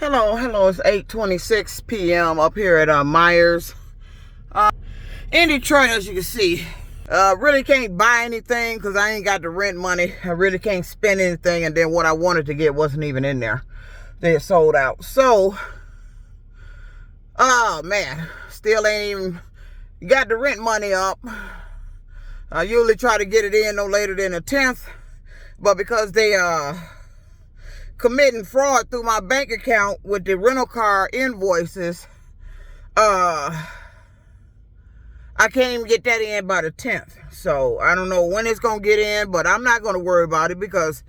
Hello, it's 8:26 p.m. up here at Myers. In Detroit, as you can see, really can't buy anything because I ain't got the rent money. I really can't spend anything, and then what I wanted to get wasn't even in there. They sold out. So, oh man, still ain't even got the rent money up. I usually try to get it in no later than the 10th, but because they committing fraud through my bank account with the rental car invoices, I can't even get that in by the 10th. So I don't know when it's gonna get in, but I'm not gonna worry about it because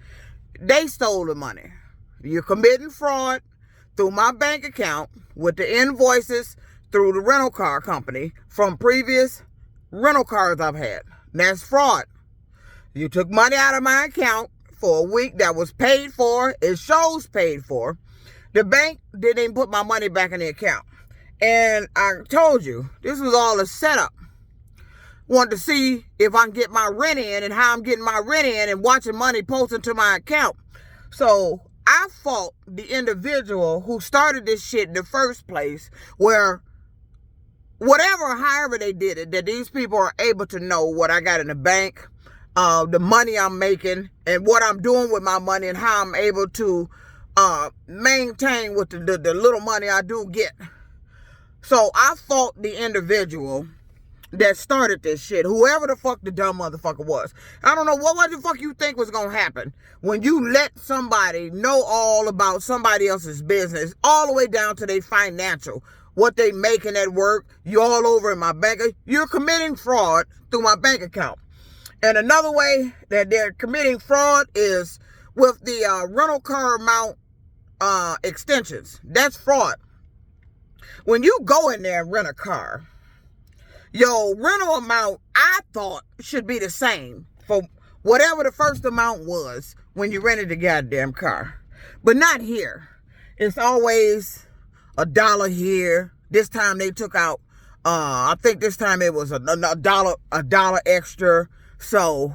they stole the money. You're committing fraud through my bank account with the invoices through the rental car company from previous rental cars I've had. That's fraud. You took money out of my account for a week that was paid for. It shows paid for. The bank didn't even put my money back in the account. And I told you, this was all a setup. Wanted to see if I can get my rent in and how I'm getting my rent in and watching money posted to my account. So I fault the individual who started this shit in the first place, where however they did it, that these people are able to know what I got in the bank, the money I'm making, and what I'm doing with my money, and how I'm able to maintain with the little money I do get. So I fault the individual that started this shit, whoever the fuck the dumb motherfucker was. I don't know what the fuck you think was gonna happen when you let somebody know all about somebody else's business, all the way down to their financial, what they making at work. You all over in my bank. You're committing fraud through my bank account. And another way that they're committing fraud is with the rental car amount extensions. That's fraud. When you go in there and rent a car, your rental amount, I thought, should be the same for whatever the first amount was when you rented the goddamn car. But not here. It's always $1 here. This time they took out, I think this time it was a dollar extra. So,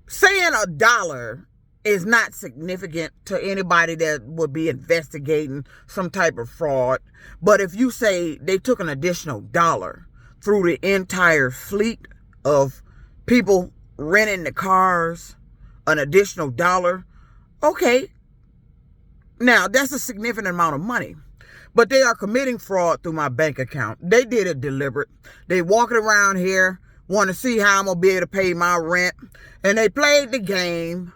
saying $1 is not significant to anybody that would be investigating some type of fraud. But if you say they took an additional $1 through the entire fleet of people renting the cars, an additional $1, okay. Now, that's a significant amount of money. But they are committing fraud through my bank account. They did it deliberate. They walking around here, want to see how I'm going to be able to pay my rent. And they played the game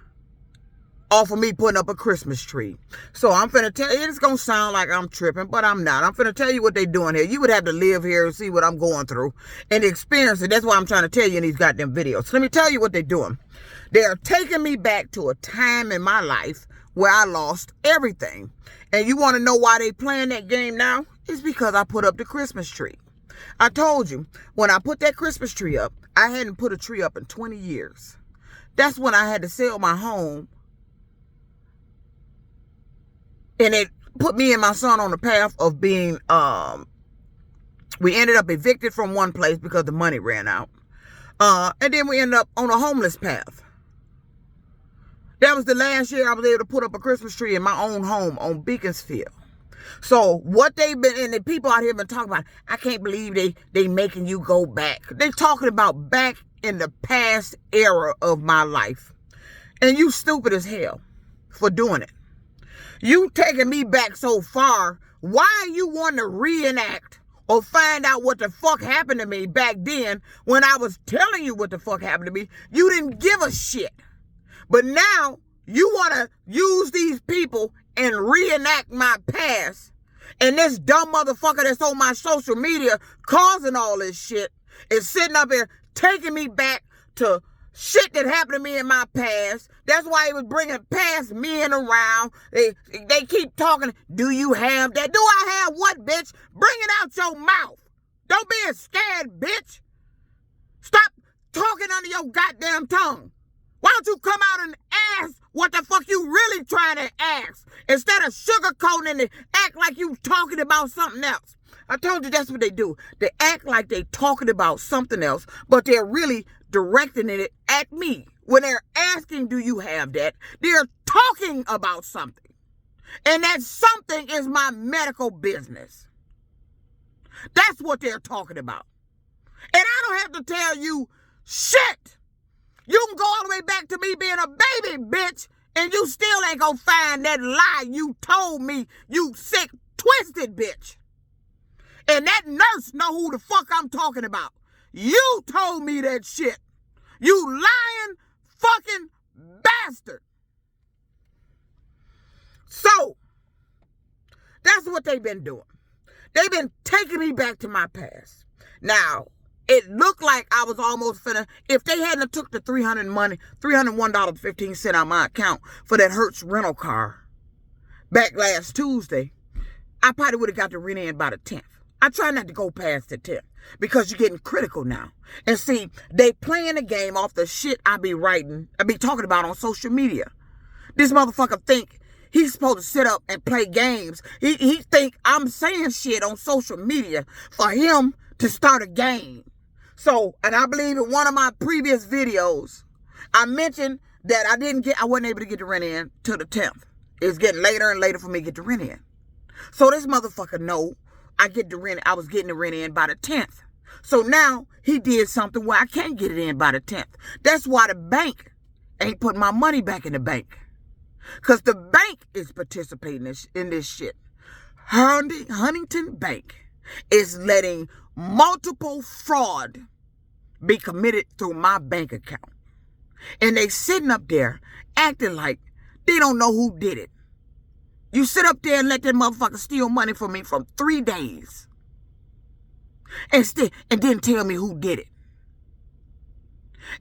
off of me putting up a Christmas tree. So I'm finna tell you, it's going to sound like I'm tripping, but I'm not. I'm finna tell you what they doing here. You would have to live here and see what I'm going through and experience it. That's why I'm trying to tell you in these goddamn videos. So let me tell you what they're doing. They are taking me back to a time in my life where I lost everything. And you want to know why they playing that game now? It's because I put up the Christmas tree. I told you, when I put that Christmas tree up, I hadn't put a tree up in 20 years. That's when I had to sell my home. And it put me and my son on the path of being, we ended up evicted from one place because the money ran out. And then we ended up on a homeless path. That was the last year I was able to put up a Christmas tree in my own home on Beaconsfield. So what they've been, and the people out here been talking about, I can't believe they making you go back. They talking about back in the past era of my life. And you stupid as hell for doing it. You taking me back so far. Why you want to reenact or find out what the fuck happened to me back then when I was telling you what the fuck happened to me? You didn't give a shit. But now you want to use these people and reenact my past. And this dumb motherfucker that's on my social media causing all this shit is sitting up here taking me back to shit that happened to me in my past. That's why he was bringing past men around. They keep talking. Do you have that? Do I have what, bitch? Bring it out your mouth. Don't be a scared bitch. Stop talking under your goddamn tongue. Why don't you come out and ask what the fuck you really trying to ask instead of sugarcoating it, act like you talking about something else? I told you that's what they do. They act like they talking about something else, but they're really directing it at me. When they're asking, do you have that? They're talking about something. And that something is my medical business. That's what they're talking about. And I don't have to tell you shit. You can go all the way back to me being a baby, bitch, and you still ain't gonna find that lie you told me, you sick, twisted bitch. And that nurse know who the fuck I'm talking about. You told me that shit. You lying fucking bastard. So, that's what they've been doing. They've been taking me back to my past. Now, it looked like I was almost finna, if they hadn't took the $301.15 out of my account for that Hertz rental car back last Tuesday, I probably would have got the rent in by the 10th. I try not to go past the 10th because you're getting critical now. And see, they playing the game off the shit I be talking about on social media. This motherfucker think he's supposed to sit up and play games. He think I'm saying shit on social media for him to start a game. So, and I believe in one of my previous videos, I mentioned that I wasn't able to get the rent in till the 10th. It's getting later and later for me to get the rent in. So this motherfucker know I was getting the rent in by the 10th. So now he did something where I can't get it in by the 10th. That's why the bank ain't putting my money back in the bank. Because the bank is participating in this shit. Huntington Bank is letting multiple fraud be committed through my bank account. And they sitting up there acting like they don't know who did it. You sit up there and let that motherfucker steal money from me from 3 days. And didn't tell me who did it.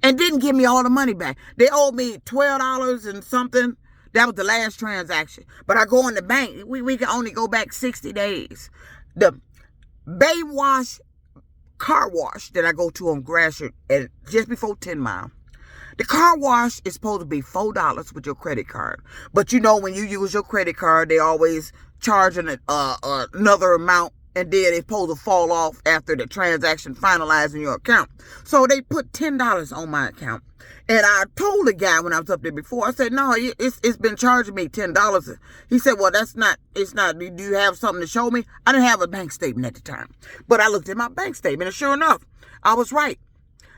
And didn't give me all the money back. They owed me $12 and something. That was the last transaction. But I go in the bank. We can only go back 60 days. The Baywatch car wash that I go to on Gratiot at just before 10 Mile. The car wash is supposed to be $4 with your credit card. But you know when you use your credit card, they always charge another amount. And then it's supposed to fall off after the transaction finalized in your account. So they put $10 on my account. And I told the guy when I was up there before, I said, no, it's been charging me $10. He said, well, it's not. Do you have something to show me? I didn't have a bank statement at the time. But I looked at my bank statement and sure enough, I was right.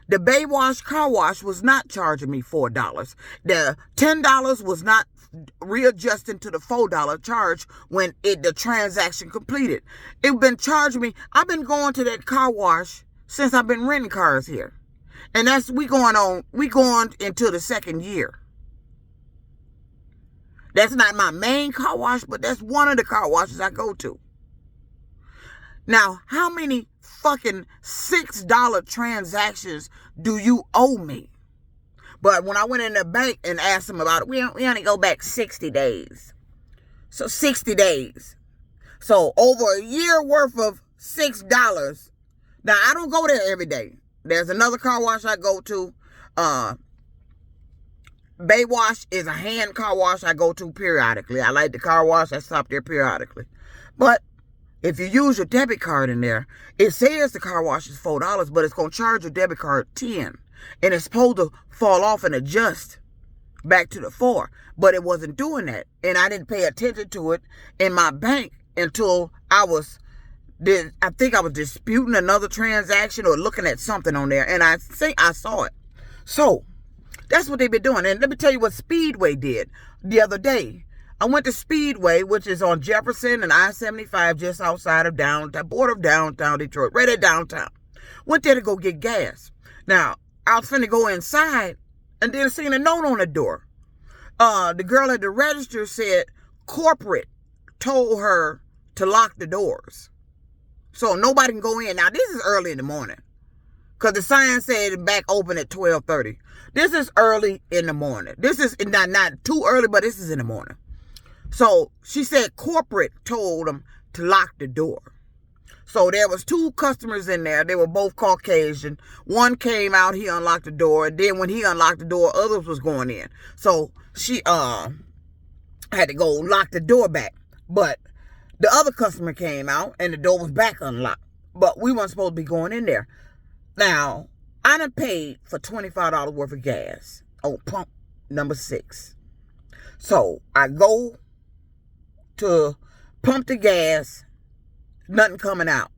The Baywatch car wash was not charging me $4. The $10 was not readjusting to the $4 charge when the transaction completed. It been charging me. I've been going to that car wash since I've been renting cars here. And we going into the second year. That's not my main car wash, but that's one of the car washes I go to. Now, how many fucking $6 transactions do you owe me? But when I went in the bank and asked them about it, we only go back 60 days. So 60 days. So over a year worth of $6. Now, I don't go there every day. There's another car wash I go to. Baywatch is a hand car wash I go to periodically. I like the car wash. I stop there periodically. But if you use your debit card in there, it says the car wash is $4, but it's going to charge your debit card $10. And it's supposed to fall off and adjust back to the $4. But it wasn't doing that. And I didn't pay attention to it in my bank until I think I was disputing another transaction or looking at something on there. And I think I saw it. So that's what they've been doing. And let me tell you what Speedway did the other day. I went to Speedway, which is on Jefferson and I-75, just outside of border of downtown Detroit, right at downtown. Went there to go get gas. Now, I was finna go inside and then seen a note on the door. The girl at the register said corporate told her to lock the doors. So nobody can go in. Now, this is early in the morning. Because the sign said back open at 12:30. This is early in the morning. This is not too early, but this is in the morning. So she said corporate told them to lock the door. So there was 2 customers in there. They were both Caucasian. One came out, he unlocked the door. And then when he unlocked the door, others was going in. So she had to go lock the door back. But the other customer came out and the door was back unlocked. But we weren't supposed to be going in there. Now, I done paid for $25 worth of gas on pump number 6. So I go to pump the gas, nothing coming out.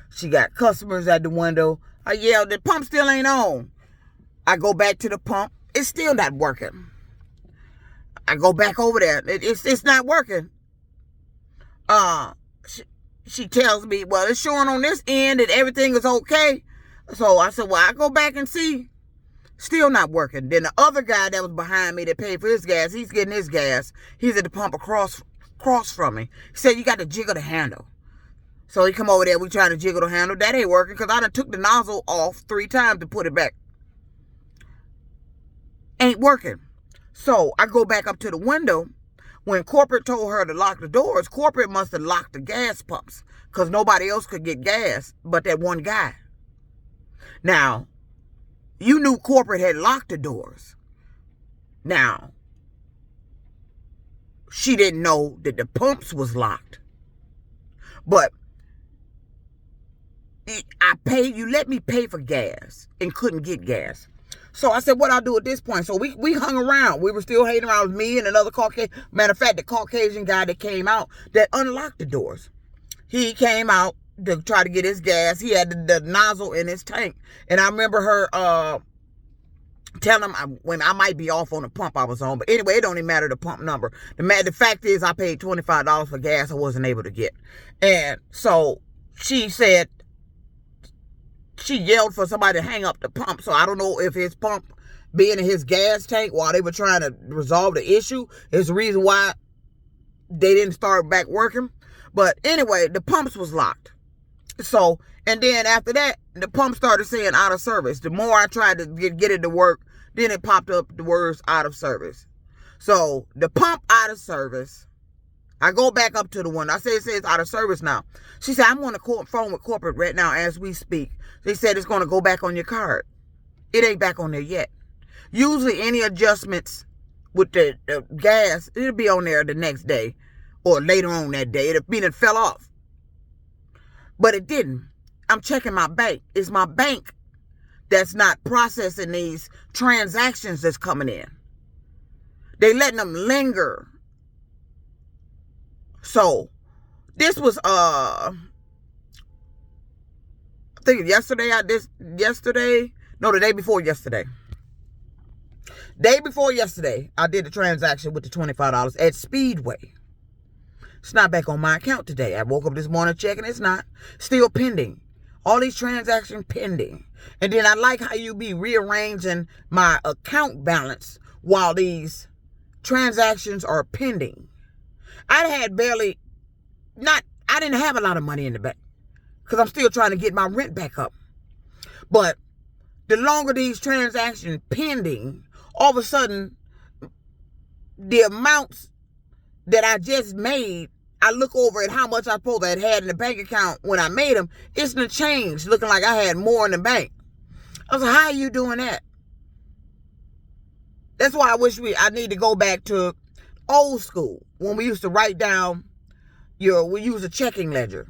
She got customers at the window. I yelled, the pump still ain't on. I go back to the pump. It's still not working. I go back over there. It's not working. She tells me, well, it's showing on this end that everything is okay. So I said, well, I go back and see. Still not working. Then the other guy that was behind me that paid for his gas, he's getting his gas. He's at the pump across from me. He said, you got to jiggle the handle. So he come over there, we trying to jiggle the handle. That ain't working because I done took the nozzle off 3 times to put it back. Ain't working. So I go back up to the window. When corporate told her to lock the doors, corporate must have locked the gas pumps because nobody else could get gas but that one guy. Now, you knew corporate had locked the doors. Now, she didn't know that the pumps was locked. But I paid, you let me pay for gas and couldn't get gas. So I said, what I'll do at this point? So we hung around. We were still hanging around with me and another Caucasian. Matter of fact, the Caucasian guy that came out that unlocked the doors. He came out to try to get his gas. He had the nozzle in his tank. And I remember her telling him when I might be off on the pump I was on. But anyway, it don't even matter the pump number. The fact is I paid $25 for gas I wasn't able to get. And so she said, she yelled for somebody to hang up the pump. So I don't know if his pump being in his gas tank while they were trying to resolve the issue is the reason why they didn't start back working. But anyway, the pumps was locked. So, and then after that, the pump started saying out of service. The more I tried to get it to work, then it popped up the words out of service. So the pump out of service. I go back up to the one. I say it says out of service now. She said, I'm on the phone with corporate right now as we speak. They said it's going to go back on your card. It ain't back on there yet. Usually any adjustments with the gas, it'll be on there the next day or later on that day. It'll mean it fell off. But it didn't. I'm checking my bank. It's my bank that's not processing these transactions that's coming in. They letting them linger. So, this was, I think yesterday, the day before yesterday. Day before yesterday, I did the transaction with the $25 at Speedway. It's not back on my account today. I woke up this morning checking, it's not. Still pending. All these transactions pending. And then I like how you be rearranging my account balance while these transactions are pending. I didn't have a lot of money in the bank because I'm still trying to get my rent back up. But the longer these transactions pending, all of a sudden, the amounts that I just made, I look over at how much I supposed to have had in the bank account when I made them. It's the change, looking like I had more in the bank. I was like, how are you doing that? That's why I need to go back to old school when we used to write down we use a checking ledger.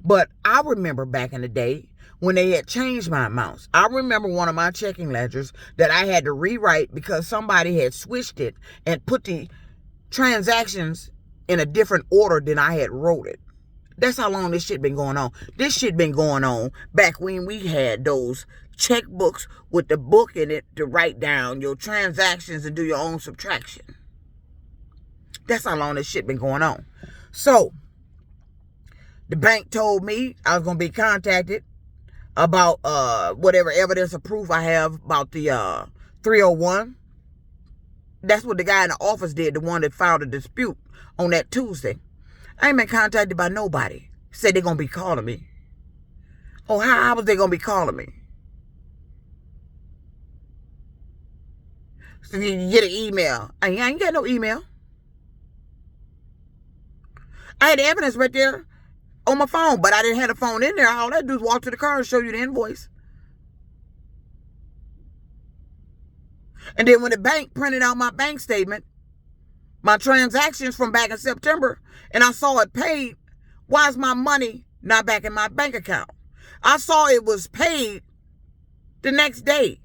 But I remember back in the day when they had changed my amounts. I remember one of my checking ledgers that I had to rewrite because somebody had switched it and put the transactions in a different order than I had wrote it. That's how long this shit been going on. This shit been going on back when we had those checkbooks with the book in it to write down your transactions and do your own subtraction. That's how long this shit been going on. So, the bank told me I was going to be contacted about whatever evidence or proof I have about the 301. That's what the guy in the office did, the one that filed a dispute on that Tuesday. I ain't been contacted by nobody. Said they're going to be calling me. Oh, how was they going to be calling me? So you get an email. I ain't got no email. I had the evidence right there on my phone, but I didn't have the phone in there. All I do is walk to the car and show you the invoice. And then when the bank printed out my bank statement, my transactions from back in September, and I saw it paid, why is my money not back in my bank account? I saw it was paid the next day.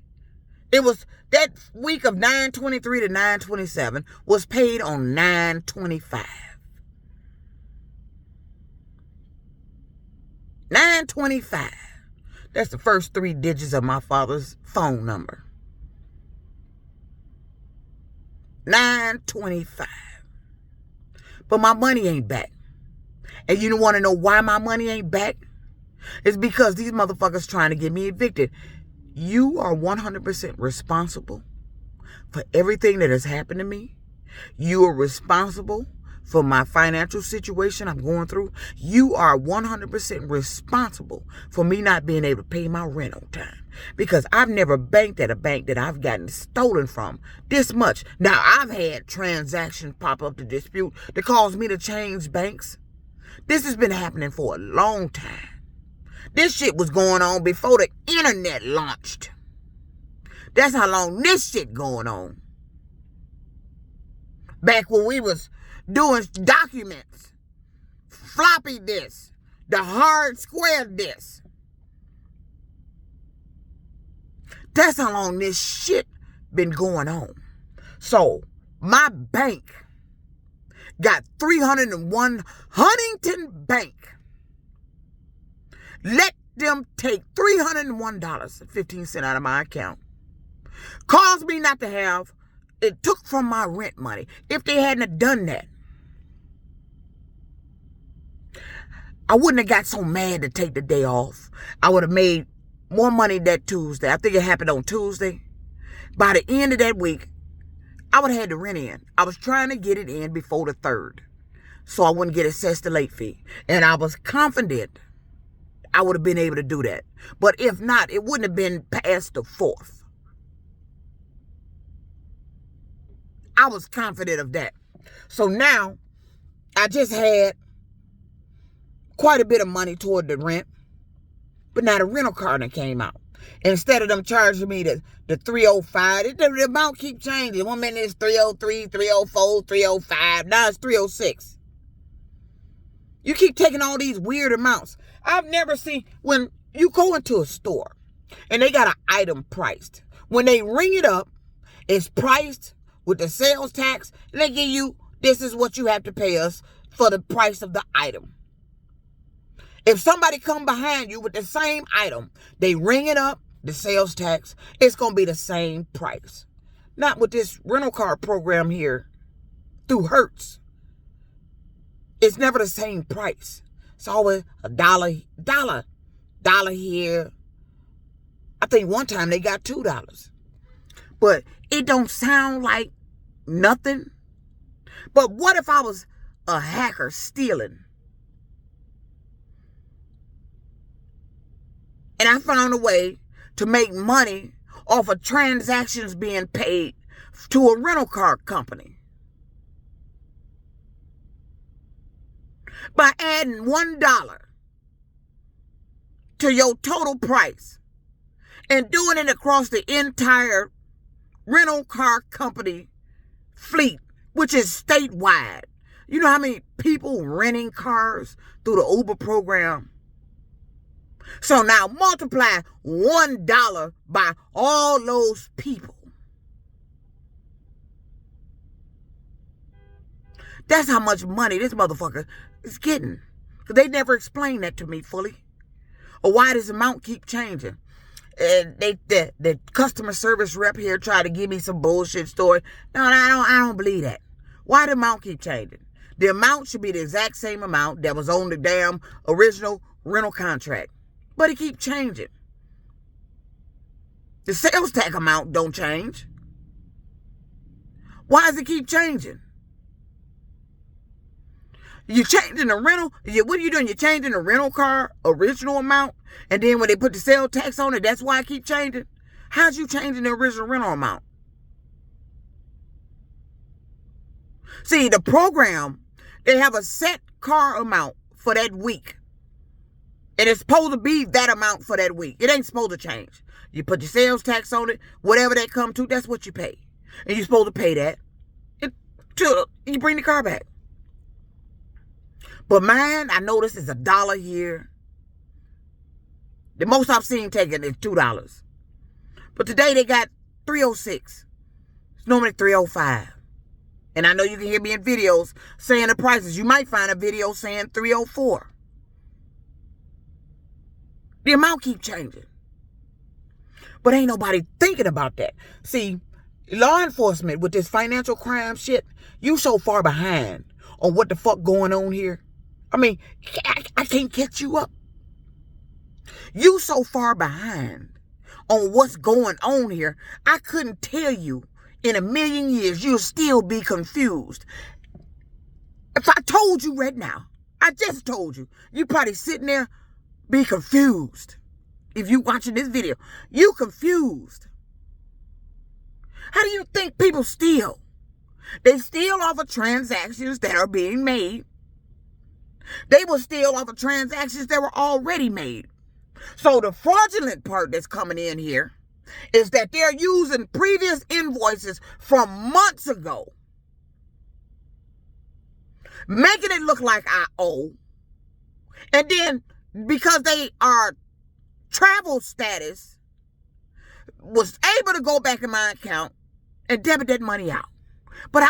It was That week of 9/23 to 9/27 was paid on 9/25. 9/25. That's the first 3 digits of my father's phone number. 9/25. But my money ain't back. And you don't want to know why my money ain't back? It's because these motherfuckers trying to get me evicted. You are 100% responsible for everything that has happened to me. You are responsible for my financial situation I'm going through. You are 100% responsible for me not being able to pay my rent on time. Because I've never banked at a bank that I've gotten stolen from this much. Now, I've had transactions pop up to dispute that cause me to change banks. This has been happening for a long time. This shit was going on before the internet launched. That's how long this shit going on. Back when we was doing documents, floppy disk, the hard square disk. That's how long this shit been going on. So, my bank got 301 Huntington Bank. Let them take $301.15 out of my account. Caused me not to have, it took from my rent money. If they hadn't have done that, I wouldn't have got so mad to take the day off. I would have made more money that Tuesday. I think it happened on Tuesday. By the end of that week, I would have had the rent in. I was trying to get it in before the 3rd, so I wouldn't get assessed the late fee. And I was confident I would have been able to do that. But if not, it wouldn't have been past the 4th. I was confident of that. So now, I just had quite a bit of money toward the rent. But now the rental car that came out. And instead of them charging me the $305, the amount keep changing. 1 minute it's $303, $304, $305. Now it's $306. You keep taking all these weird amounts. I've never seen, when you go into a store and they got an item priced, when they ring it up, it's priced with the sales tax, and they give you, this is what you have to pay us for the price of the item. If somebody come behind you with the same item, they ring it up, the sales tax, it's going to be the same price. Not with this rental car program here through Hertz. It's never the same price. It's always a dollar here. I think one time they got $2. But it don't sound like nothing. But what if I was a hacker stealing? And I found a way to make money off of transactions being paid to a rental car company. By adding $1 to your total price and doing it across the entire rental car company fleet, which is statewide. You know how many people renting cars through the Uber program? So now multiply $1 by all those people. That's how much money this motherfucker is getting. Because they never explained that to me fully. Or why does the amount keep changing? And the customer service rep here tried to give me some bullshit story. No, I don't believe that. Why the amount keep changing? The amount should be the exact same amount that was on the damn original rental contract. But it keep changing. The sales tax amount don't change. Why does it keep changing? You're changing the rental. What are you doing? You're changing the rental car original amount, and then when they put the sales tax on it, that's why it keep changing. How's you changing the original rental amount? See, the program, they have a set car amount for that week. And it's supposed to be that amount for that week. It ain't supposed to change. You put your sales tax on it, whatever that come to, that's what you pay. And you're supposed to pay that until you bring the car back. But mine, I noticed is $1 here. The most I've seen taken is $2. But today they got $306. It's normally $305. And I know you can hear me in videos saying the prices. You might find a video saying $304. The amount keep changing. But ain't nobody thinking about that. See, law enforcement with this financial crime shit, you so far behind on what the fuck going on here. I mean, I can't catch you up. You so far behind on what's going on here, I couldn't tell you in a million years. You'll still be confused. If I told you right now, I just told you, you probably sitting there be confused. If you watching this video, you confused. How do you think people steal? They steal off of transactions that are being made. They will steal off of transactions that were already made. So the fraudulent part that's coming in here is that they're using previous invoices from months ago, making it look like I owe. And then because they are travel status, was able to go back in my account and debit that money out. But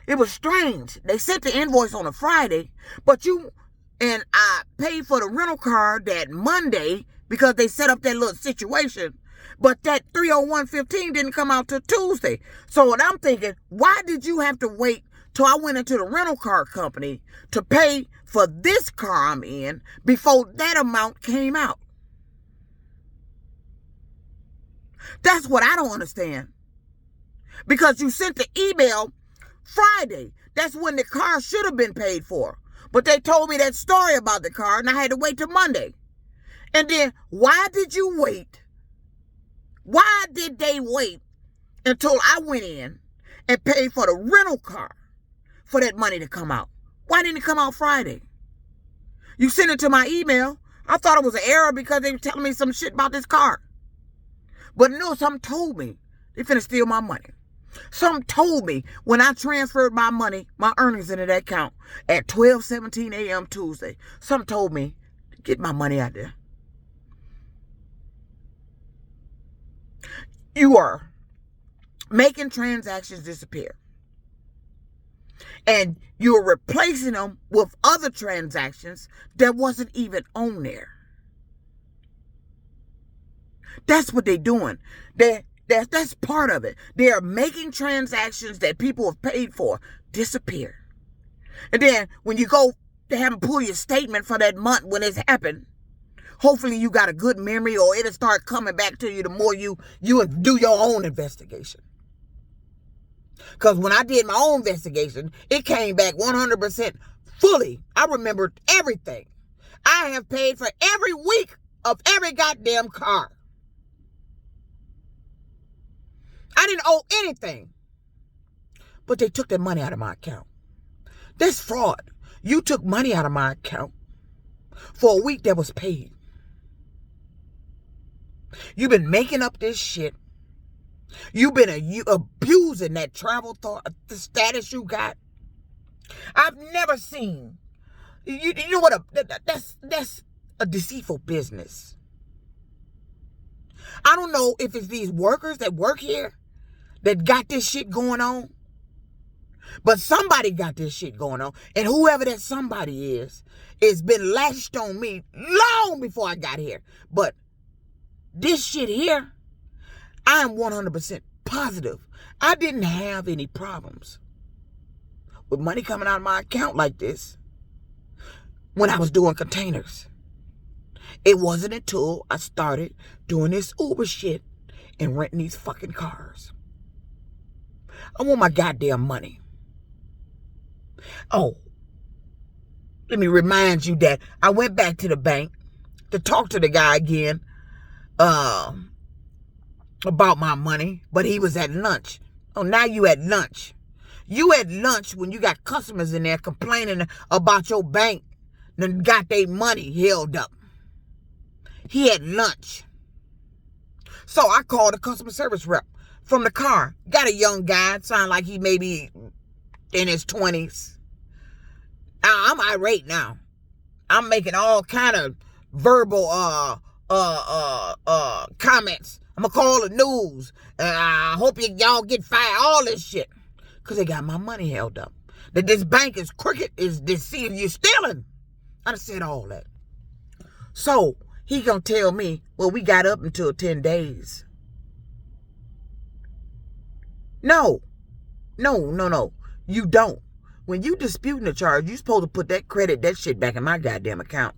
it was strange. They sent the invoice on a Friday, and I paid for the rental car that Monday because they set up that little situation. But that 301.15 didn't come out till Tuesday. So what I'm thinking, why did you have to wait till I went into the rental car company to pay for this car I'm in before that amount came out? That's what I don't understand. Because you sent the email Friday. That's when the car should have been paid for. But they told me that story about the car and I had to wait till Monday. And then why did you wait? Why did they wait until I went in and paid for the rental car for that money to come out? Why didn't it come out Friday? You sent it to my email. I thought it was an error because they were telling me some shit about this car. But no, some told me they finna steal my money. Some told me when I transferred my money, my earnings into that account at 12:17 a.m. Tuesday, some told me, get my money out there. You are making transactions disappear. And you're replacing them with other transactions that wasn't even on there. That's what they're doing. That's part of it. They are making transactions that people have paid for disappear. And then when you go to have them pull your statement for that month when it's happened, hopefully you got a good memory or it'll start coming back to you the more you do your own investigation. Because when I did my own investigation, it came back 100% fully. I remembered everything. I have paid for every week of every goddamn car. I didn't owe anything. But they took that money out of my account. That's fraud. You took money out of my account for a week that was paid. You've been making up this shit. You've been abusing that travel the status you got. I've never seen. You know what? That's a deceitful business. I don't know if it's these workers that work here that got this shit going on. But somebody got this shit going on. And whoever that somebody is, it's been latched on me long before I got here. But this shit here, I am 100% positive. I didn't have any problems with money coming out of my account like this when I was doing containers. It wasn't until I started doing this Uber shit and renting these fucking cars. I want my goddamn money. Oh, let me remind you that I went back to the bank to talk to the guy again about my money, but he was at lunch. Oh, now you at lunch. You at lunch when you got customers in there complaining about your bank and got their money held up. He had lunch. So I called a customer service rep from the car. Got a young guy, sound like he may be in his 20s. I'm irate now. I'm making all kind of verbal comments I'm going to call the news. I hope y'all get fired. All this shit. Because they got my money held up. That this bank is crooked, is deceiving, you're stealing. I done said all that. So, he going to tell me, well, we got up until 10 days. No. You don't. When you disputing the charge, you supposed to put that shit back in my goddamn account.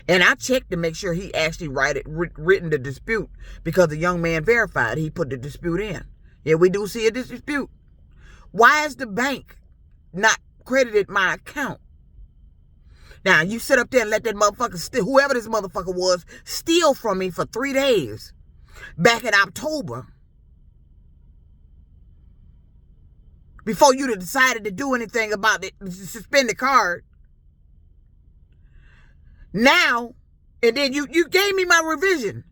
And I checked to make sure he actually written the dispute, because the young man verified he put the dispute in. Yeah, we do see a dispute. Why is the bank not credited my account? Now, you sit up there and let that motherfucker steal, whoever this motherfucker was, steal from me for 3 days back in October. Before you decided to do anything about it, suspend the card. Now, and then you gave me my revision.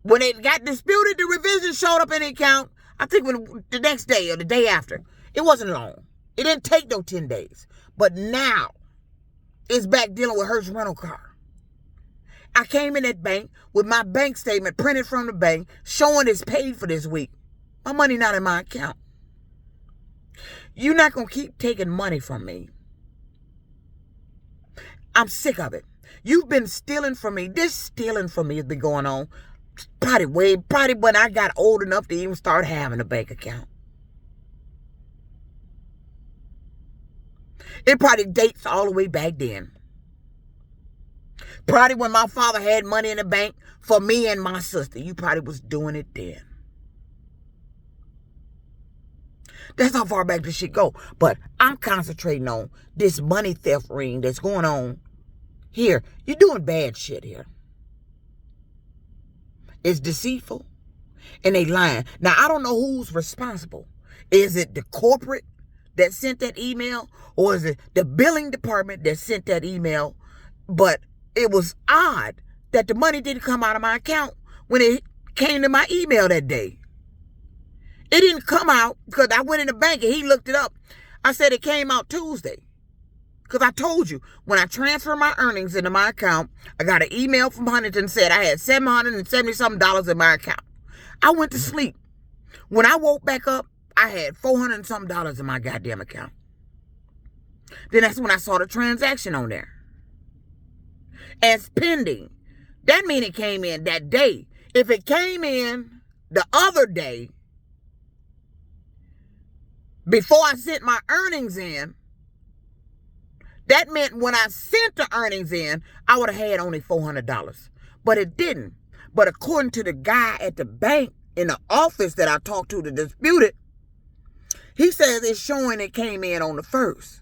When it got disputed, the revision showed up in the account, I think the next day or the day after. It wasn't long. It didn't take no 10 days. But now, it's back dealing with Hertz rental car. I came in that bank with my bank statement printed from the bank, showing it's paid for this week. My money not in my account. You're not going to keep taking money from me. I'm sick of it. You've been stealing from me. This stealing from me has been going on probably when I got old enough to even start having a bank account. It probably dates all the way back then. Probably when my father had money in the bank for me and my sister. You probably was doing it then. That's how far back this shit go. But I'm concentrating on this money theft ring that's going on here. You're doing bad shit here. It's deceitful. And they lying. Now, I don't know who's responsible. Is it the corporate that sent that email? Or is it the billing department that sent that email? But it was odd that the money didn't come out of my account when it came to my email that day. It didn't come out because I went in the bank and he looked it up. I said it came out Tuesday. Because I told you, when I transferred my earnings into my account, I got an email from Huntington said I had $770-something in my account. I went to sleep. When I woke back up, I had $400-something in my goddamn account. Then that's when I saw the transaction on there. As pending. That means it came in that day. If it came in the other day, before I sent my earnings in, that meant when I sent the earnings in, I would have had only $400. But it didn't. But according to the guy at the bank in the office that I talked to dispute it, he says it's showing it came in on the 1st.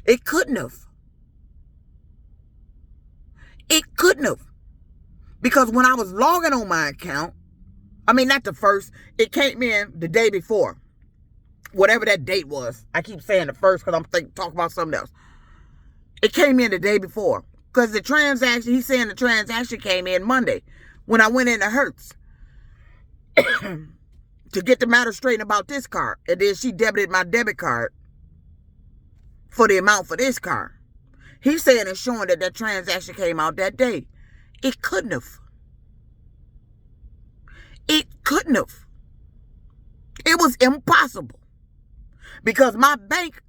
It couldn't have. It couldn't have. Because when I was logging on my account, I mean, not the 1st, it came in the day before. Whatever that date was. I keep saying the 1st because I'm talking about something else. It came in the day before. Because the transaction, he's saying the transaction came in Monday when I went into Hertz to get the matter straightened about this car. And then she debited my debit card for the amount for this car. He's saying it's showing that transaction came out that day. It couldn't have. It couldn't have. It was impossible. Because my bank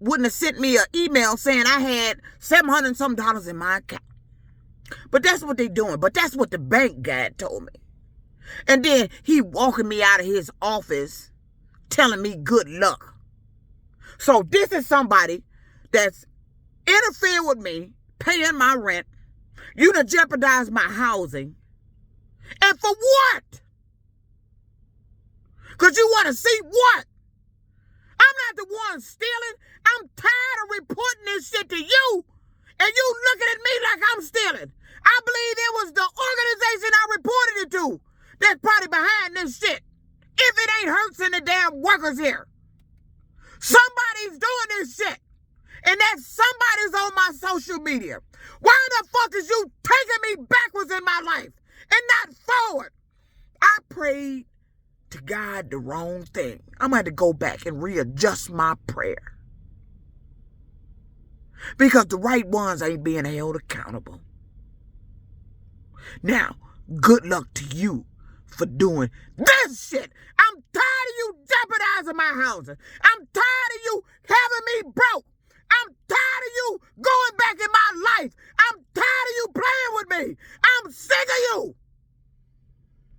wouldn't have sent me an email saying I had $700-something in my account. But that's what they're doing. But that's what the bank guy told me. And then he walking me out of his office telling me good luck. So this is somebody that's interfering with me, paying my rent. You done jeopardized my housing. And for what? Because you want to see what? I'm not the one stealing. I'm tired of reporting this shit to you. And you looking at me like I'm stealing. I believe it was the organization I reported it to that's probably behind this shit. If it ain't Hertz and the damn workers here. Somebody's doing this shit. And that somebody's on my social media. Why the fuck is you taking me backwards in my life and not forward? I prayed to God the wrong thing. I'm going to have to go back and readjust my prayer. Because the right ones ain't being held accountable. Now, Good luck to you for doing this shit. I'm tired of you jeopardizing my housing. I'm tired of you having me broke. I'm tired of you going back in my life. I'm tired of you playing with me. I'm sick of you.